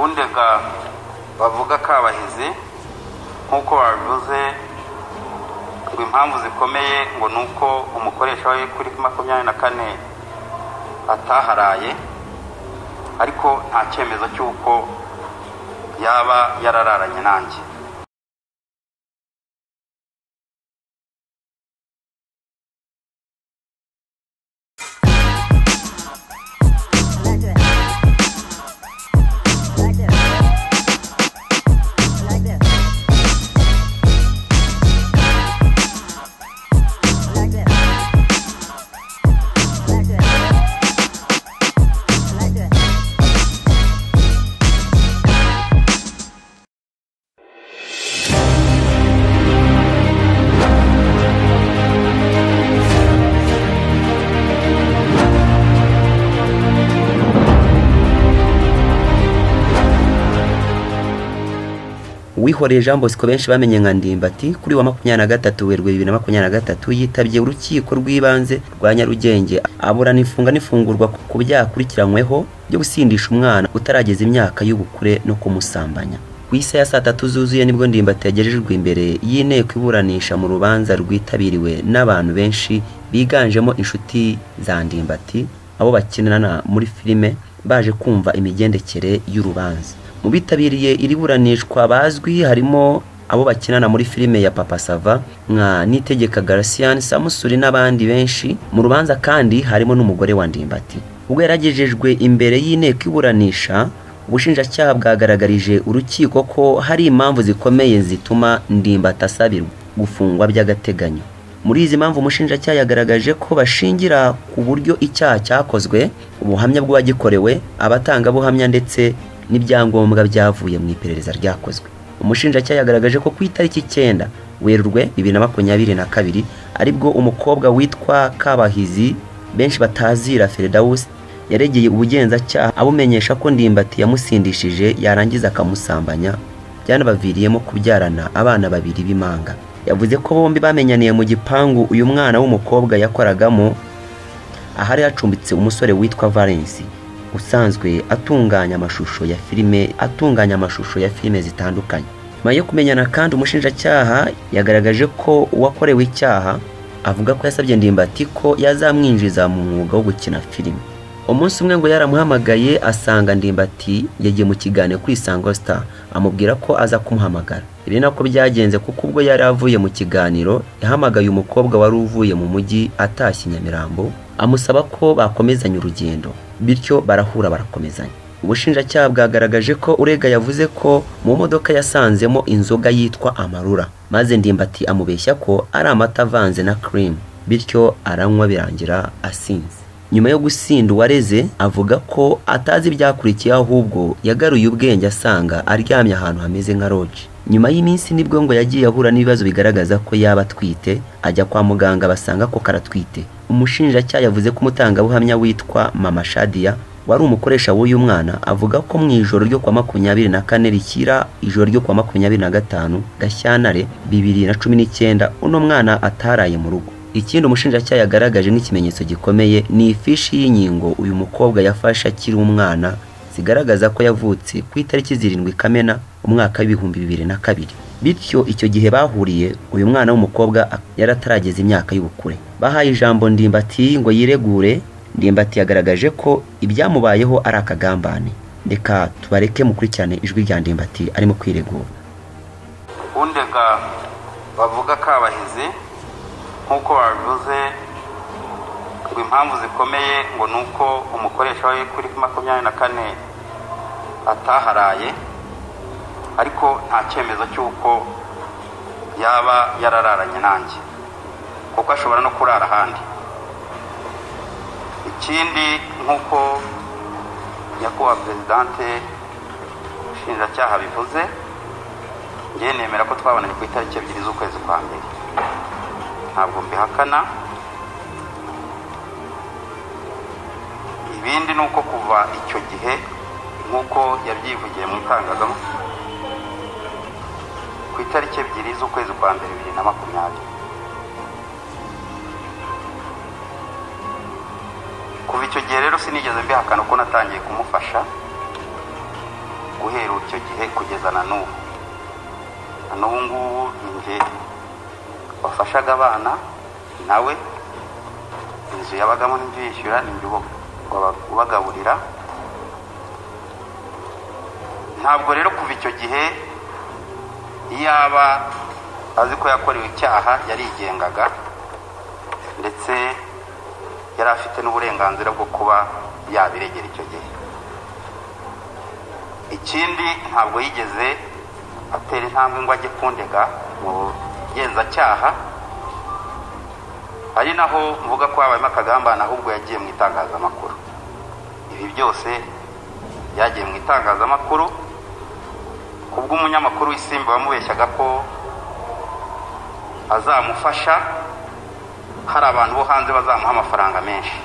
undega bavuga Kabahizi nkuko babivuze ngo impamvu zikomeye ngo nuko umukoresha we kuri 24 ataharaye ariko nta cyemezo cy'uko yaba yarararanye nanjye. Wihoreye Jean Bosco benshi bamenye nka Ndimbati kuri wa 23 Werurwe 2023 yitabye urukiko rw'ibanze rwa Nyarugenge aburana ifunga n'ifungurwa ku byakurikiranyweho byo gusindisha umwana utarageza imyaka y'ubukure no kumusambanya. Ku isa ya 3 zuzuye nibwo Ndimbati yagejejwe imbere y'inteko iburanisha mu rubanza rwitabiriwe n'abantu benshi biganjemo inshuti za Ndimbati abo bakinana muri filime baje kumva imigendekere y'urubanza. Mu bitabiriye iri buranishwa bazwi harimo abo bakinana muri filime ya Papa Sava nka Nitegeka Garcian, Samusuri n'abandi benshi. Mu rubanza kandi harimo n'umugore wa Ndimbati. Ubwo yaragejejwe imbere y'inteko iburanisha, ubushinjacyaha bwagaragarije urukiko ko hari impamvu zikomeye zituma Ndimbati asabirwa gufungwa by'agateganyo. Muri izi mpamvu umushinjacyaha yagaragaje ko bashingira ku buryo icyaha cyakozwe, ubuhamya bw'uwagikorewe, abatanga buhamya ndetse n'ibyangombwa byavuye mu iperereza ryakozwe. Umushinjacyaha yagaragaje ko ku itariki 9 Werurwe 2022 aribwo umukobwa witwa Kabahizi benshi batazira Feredaus yaregeye ubugenzacyaha abumenyesha ko Ndimbati yamusindishije yarangiza akamusambanya byanabaviriyemo kubyarana abana babiri b'imanga. Yavuze ko bombi bamenyaniye mu gipangu uyu mwana w'umukobwa yakoragamo ahari yacumbitse umusore witwa Valence usanzwe atunganya amashusho ya filime zitandukanye. Maye kumenyana kandi umushinjacyaha yagaragaje ko uwakorewe icyaha avuga ko yasabye Ndimbati ko yazamwinjiza mu mwuga wo gukina filime. Umunsi umwe ngo yaramuhamagaye asanga Ndimbati yagiye mu kiganiro kuri Isango Star amubwira ko aza kumuhamagara. Ibi nako byagenze kuko ubwo yari avuye mu kiganiro yahamagaye umukobwa wari uvuye mu mujyi atashye Nyamirambo amusaba ko bakomezanya urugendo, bityo barahura barakomezanya. Ubushinjacyaha bwagaragaje ko urega yavuze ko mu modoka yasanzemo inzoga yitwa Amarura, maze Ndimbati amubeshya ko ari amata avanze na cream, bityo aranywa birangira asinze. Nyuma yo gusinda uwareze avuga ko atazi ibyakurikiye ahubwo yagaruye ubwenge asanga aryamye ahantu hameze nka lodge. Nyuma y'iminsi nibwo ngo yagiye ahura n'ibibazo bigaragaza ko yaba atwite, ajya kwa muganga basanga ko karatwite. Umushinjacyaha yavuze ko umutangabuhamya witwa Mama Shadia wari umukoresha w'uyu mwana avuga ko mu ijoro ryo kwa 24 rikira ijoro ryo kwa 25 Gashyantare 2019 uno mwana ataraye mu rugo. Ikindi umushinjacyaha yagaragaje nk'ikimenyetso gikomeye ni ifishi y'inkingo uyu mukobwa yafashe akiri umwana zigaragaza ko yavutse ku itariki 7 Kamena umwaka w'2002. Bityo icyo gihe bahuriye uyu mwana w'umukobwa yaratarageza imyaka y'ubukure. Bahaye ijambo Ndimbati ngo yiregure. Ndimbati yagaragaje ko ibyamubayeho ari akagambane. Reka tubareke mukurikirane ijwi rya Ndimbati arimo kwiregura. Undega bavuga Kabahizi nkuko babivuze ngo impamvu zikomeye ngo nuko umukoresha we kuri 24 ataharaye ariko nta cyemezo cy'uko yaba yarararanye nanjye kuko ashobora no kurara ahandi. Ikindi nkuko nyakubahwa Presidente ushinjacyaha bivuze, ngiye nemera ko twabonanye ku itariki 2 z'ukwezi kwa mbere, ntabwo mbihakana. Ibindi nuko kuva icyo gihe nkuko yabyivugiye mu itangazamakuru ku itariki 2 z'ukwezi kwa mbere 2020, kuva icyo gihe rero sinigeze mbihakana ko natangiye kumufasha guhera icyo gihe kugeza na n'ubu ngubu ninjye wafashaga abana nawe inzu yabagamo n'inzu yishyura ninjye ubagaburira. Ntabwo rero kuva icyo gihe iyaba azi ko yakorewe icyaha yarigengaga ndetse yari afite n'uburenganzira bwo kuba yabiregera icyo gihe. Ikindi ntabwo yigeze atera intambwe ngo ajye kundega mu bugenzacyaha, ari naho mvuga ko habayemo akagambane, ahubwo yagiye mu itangazamakuru. Ibi byose yagiye mu itangazamakuru kubwo umunyamakuru w'Isimbi wamubeshyaga ko azamufasha, hari abantu bo hanze bazamuha amafaranga menshi.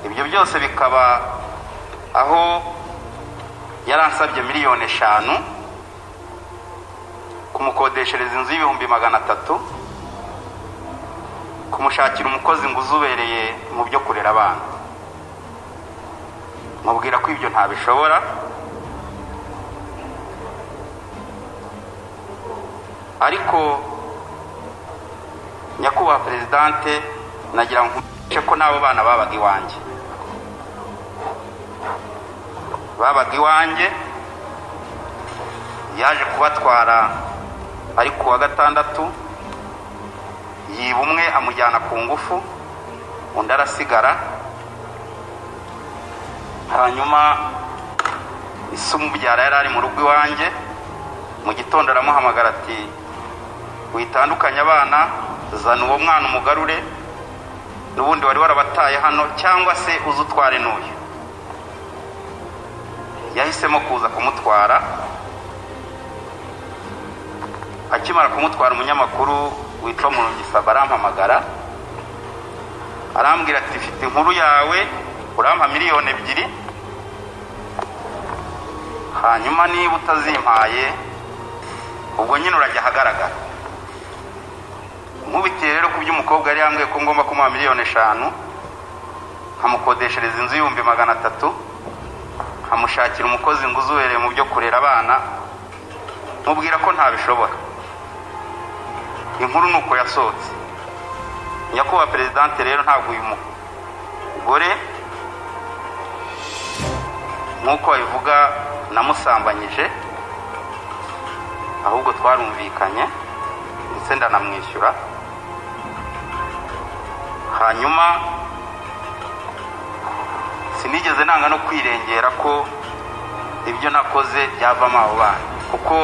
Ibyo byose bikaba aho yaransabye miliyoni 5 kumukodeshereza inzu y'300,000, kumushakira umukozi ngo uzubereye mu byo kurera abana. Mubwira ko ibyo ntabishobora, ariko nyakubahwa Presidente nagira ngo nkumenyeshe ko n'abo bana babaga iwanjye. Yaje kubatwara ari ku wa gatandatu, yiba umwe amujyana ku ngufu, undi arasigara. Hanyuma isumubyara yari ari mu rugo iwanjye, mu gitondo aramuhamagara ati witandukanye abana, zana uwo mwana umugarure, n'ubundi wari warabataye hano, cyangwa se uzutware n'uyu. Yahisemo kuza kumutwara. Akimara kumutwara, umunyamakuru witwa Murungisa barampamagara, arambwira ati mfite inkuru yawe, urampa miliyoni 2, hanyuma niba utazimpaye ubwo nyine urajya ahagaragara. Nkubitiye rero ku by'umukobwa yari yambwiye ko ngomba kumuha miliyoni 5, nkamukodeshereza inzu y'300,000, nkamushakira umukozi ngo uzubereye mu byo kurera abana. Mubwira ko ntabishobora. Inkuru nuko yasohotse. Nyakubahwa Presidente rero ntabwo uyu mugore nkuko bivuga namusambanyije, ahubwo twarumvikanye ndetse ndanamwishyura. Hanyuma sinigeze nanga no kwirengera ko ibyo nakoze byavamo abo bana, kuko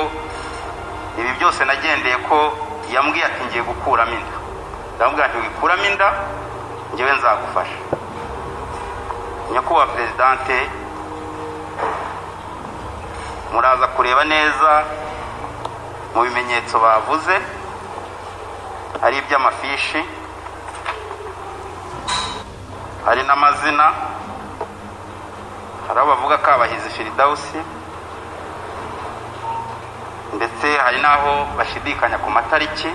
ibi byose nagendeye ko yambwiye ati ngiye gukuramo inda. Ndamubwira nti wikuramo inda, njyewe nzagufasha. Nyakubahwa Presidente, muraza kureba neza mu bimenyetso bavuze, hari iby'amafishi, hari n'amazina. Hari abavuga ko Abahizi Firidausi, ndetse hari naho bashidikanya ku matariki.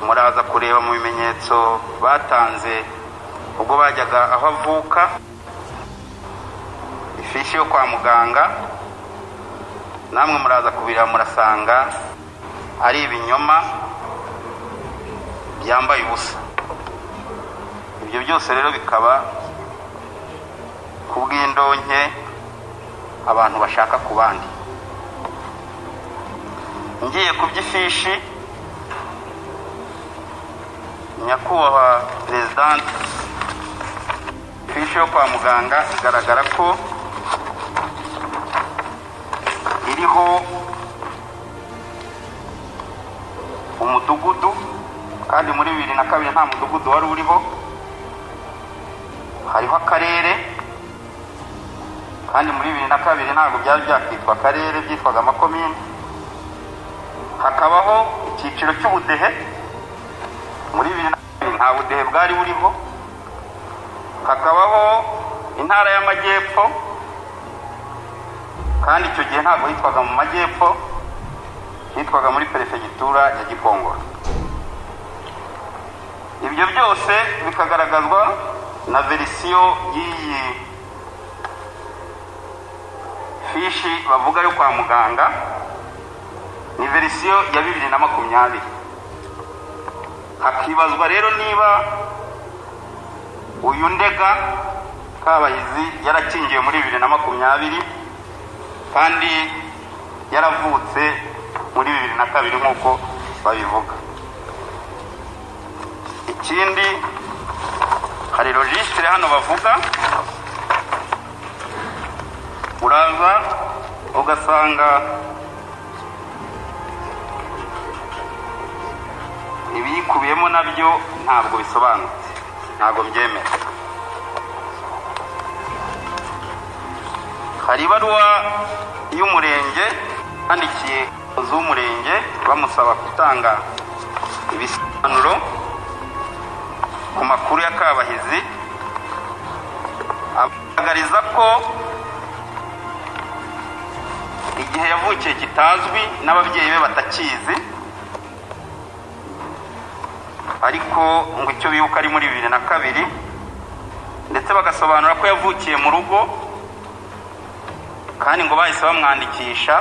Muraza kureba mu bimenyetso batanze ubwo bajyaga aho avuka, ifishi yo kwa muganga. Namwe muraza kubira murasanga ari ibinyoma byambaye ubusa. Ibyo byose rero bikaba kubw'indonke abantu bashaka ku bandi. Ngiye ku by'ifishi, Nyakubahwa Presidente, ifishi yo kwa muganga igaragara ko iriho umudugudu, kandi muri 2002 nta mudugudu wari uriho. Hariho akarere, kandi muri 2002 ntabwo byari byakitwa akarere, byitwaga amakomine. Hakabaho icyiciro cy'ubudehe, muri 2002 nta budehe bwari buriho. Hakabaho intara y'Amajyepfo, kandi icyo gihe ntabwo hitwaga mu Majyepfo, hitwaga muri Perefegitura ya Gikongoro. Ibyo byose bikagaragazwa na verisiyo fishi bavuga yo kwa muganga ni verisiyo ya 2020. Hakibazwa rero niba uyu ndega Kabahizi yarakingiye muri 2020 kandi yaravutse muri 2002 nk'uko babivuga. Ikindi hari registre hano bavuga, uraza ugasanga ibikubiyemo nabyo ntabwo bisobanutse, ntabwo mbyemera. Hari ibaruwa y'umurenge yandikiye z'umurenge bamusaba gutanga ibisobanuro ku makuru ya Kabahizi, agaragariza ko igihe yavukiye kitazwi n'ababyeyi be batakizi, ariko ngo icyo bibuka ari muri 2002, ndetse bagasobanura ko yavukiye mu rugo kandi ngo bahise bamwandikisha.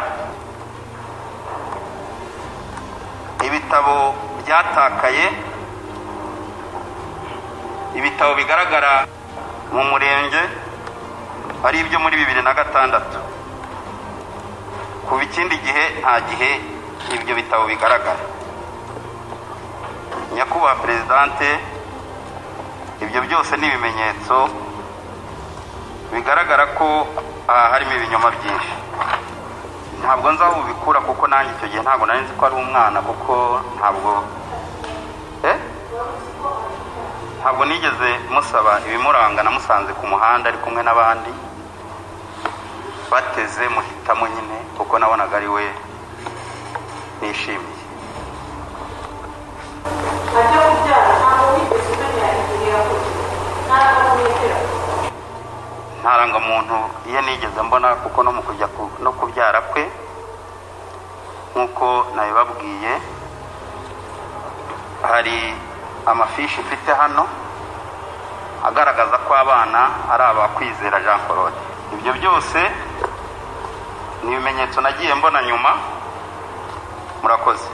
Ibitabo byatakaye, ibitabo bigaragara mu murenge ari ibyo muri 2006. Kuva ikindi gihe nta gihe ibyo bitabo bigaragara. Nyakubahwa Presidente, ibyo byose ni ibimenyetso bigaragara ko harimo ibinyoma byinshi. Ntabwo nzaho ubikura kuko nanjye icyo gihe ntabwo nari nzi ko ari umwana, kuko ntabwo nigeze musaba ibimuranga. Namusanze ku muhanda ari kumwe n'abandi bateze muhitamo nyine, kuko nabonaga ari we nishimiye. Ntarangamuntu iyo nigeze mbona, kuko no mu kujya no kubyara kwe nk'uko nabibabwiye, hari amafishi mfite hano agaragaza ko abana ari abakwizera Jean Claude. Ibyo byose ni ibimenyetso nagiye mbona nyuma. Murakoze.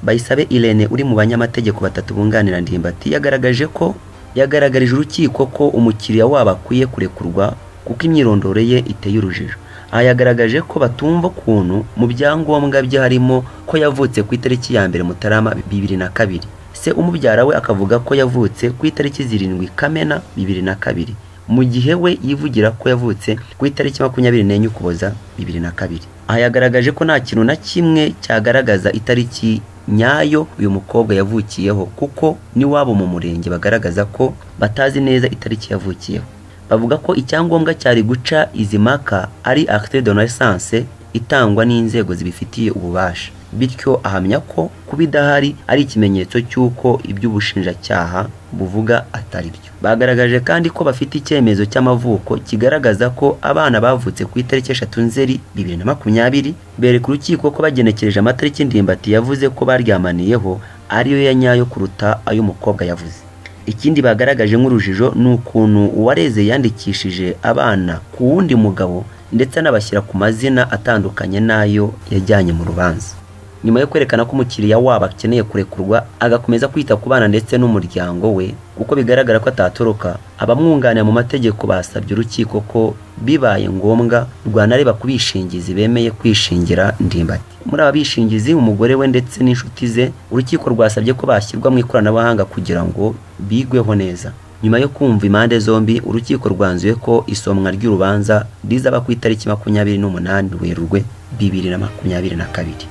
Bayisabe Irene uri mu banyamategeko batatu bunganira Ndimbati yagaragarije urukiko ko umukiriya wabo akwiye kurekurwa kuko imyirondoro ye iteye urujijo. Aha yagaragaje ko batumva ukuntu mu byangombwa bye harimo ko yavutse ku itariki ya 1 Mutarama 2002. Se umubyara we akavuga ko yavutse ku itariki 7 Kamena 2002, mu gihe we yivugira ko yavutse ku itariki 24 Ukuboza 2002. Aha yagaragaje ko nta kintu na kimwe cyagaragaza itariki nyayo uyu mukobwa yavukiyeho, kuko ni wabo mu murenge bagaragaza ko batazi neza itariki yavukiyeho. Bavuga ko icyangombwa cyari guca izi maka ari acte de naissance itangwa n'inzego zibifitiye ububasha, bityo ahamya ko kubidahari ari ikimenyetso cy'uko iby'ubushinjacyaha buvuga atari byo. Bagaragaje kandi ko bafite icyemezo cy'amavuko kigaragaza ko abana bavutse ku itariki 3 Nzeri 2020. Bereka urukiko ko bagenekereje amatariki Ndimbati yavuze ko baryamaniyeho ariyo ya nyayo kuruta ayo umukobwa yavuze. Ikindi bagaragaje nk'urujijo n'ukuntu uwareze yandikishije abana ku wundi mugabo ndetse anabashyira ku mazina atandukanye nayo yajyanye mu rubanza. Nyuma yo kwerekana ko umukiriya wabo akeneye kurekurwa agakomeza kwita ku bana ndetse n'umuryango we, kuko bigaragara ko atatoroka, abamwunganira mu mategeko basabye urukiko ko bibaye ngombwa rwanareba ku bishingizi bemeye kwishingira Ndimbati. Muri aba bishingizi umugore we ndetse n'inshuti ze, urukiko rwasabye ko bashyirwa mu ikoranabuhanga kugira ngo bigweho neza. Nyuma yo kumva impande zombi, urukiko rwanzuye ko isomwa ry'urubanza rizaba ku itariki 28 Werurwe 2022.